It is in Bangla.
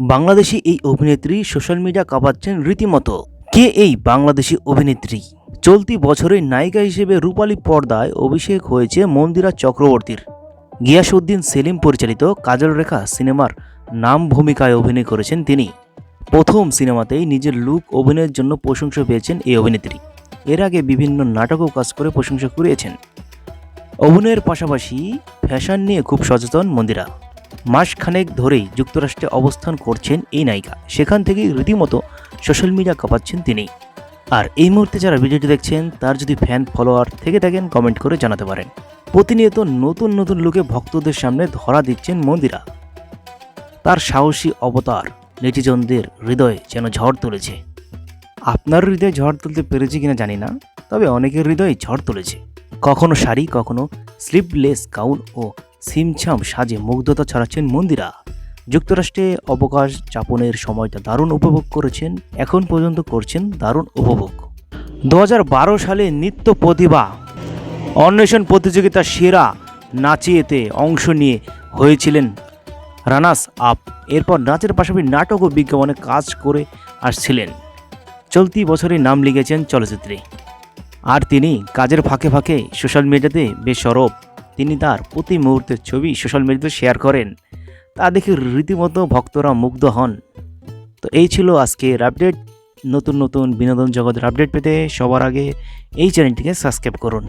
বাংলাদেশি এই অভিনেত্রী সোশ্যাল মিডিয়া কাঁপাচ্ছেন রীতিমতো। কে এই বাংলাদেশি অভিনেত্রী? চলতি বছরের নায়িকা হিসেবে রূপালী পর্দায় অভিষেক হয়েছে মন্দিরা চক্রবর্তীর। গিয়াসউদ্দিন সেলিম পরিচালিত কাজল রেখা সিনেমার নাম ভূমিকায় অভিনয় করেছেন তিনি। প্রথম সিনেমাতেই নিজের লুক অভিনয়ের জন্য প্রশংসা পেয়েছেন এই অভিনেত্রী। এর আগে বিভিন্ন নাটকও কাজ করে প্রশংসা কুড়িয়েছেন। অভিনয়ের পাশাপাশি ফ্যাশন নিয়ে খুব সচেতন মন্দিরা। মাসখানেক ধরেই যুক্তরাষ্ট্রে অবস্থান করছেন এই নায়িকা। সেখান থেকেই রীতিমতো সোশ্যাল মিডিয়া কাঁপাচ্ছেন তিনি। আর এই মুহূর্তে যারা ভিডিওটি দেখছেন তার যদি ফ্যান ফলোয়ার থেকে থাকেন কমেন্ট করে জানাতে পারেন। প্রতিনিয়ত নতুন নতুন লুকে ভক্তদের সামনে ধরা দিচ্ছেন মন্দিরা। তার সাহসী অবতার নেটিজনদের হৃদয়ে যেন ঝড় তুলেছে। আপনার হৃদয়ে ঝড় তুলতে পেরেছে কিনা জানি না, তবে অনেকের হৃদয়ে ঝড় তুলেছে। কখনো শাড়ি, কখনো স্লিভলেস গাউন ও সিমছাম সাজে মুগ্ধতা ছড়াচ্ছেন মন্দিরা। যুক্তরাষ্ট্রে অবকাশ যাপনের সময়টা দারুণ উপভোগ করেছেন, এখন পর্যন্ত করছেন দারুণ উপভোগ। 2012 সালে নৃত্য প্রতিভা অন্বেষণ প্রতিযোগিতা সেরা নাচিয়েতে অংশ নিয়ে হয়েছিলেন রানার্স আপ। এরপর নাচের পাশাপাশি নাটক ও বিজ্ঞাপনে কাজ করে আসছিলেন। চলতি বছরে নাম লিখেছেন চলচ্চিত্রে। আর তিনি কাজের ফাঁকে ফাঁকে সোশ্যাল মিডিয়াতে বেশ সরব। তিনি তার প্রতি মুহূর্তের ছবি সোশ্যাল মিডিয়াতে শেয়ার করেন। তা দেখে রীতিমতো ভক্তরা মুগ্ধ হন। তো এই ছিল আজকের আপডেট। নতুন নতুন বিনোদন জগতের আপডেট পেতে সবার আগে এই চ্যানেলটিকে সাবস্ক্রাইব করুন।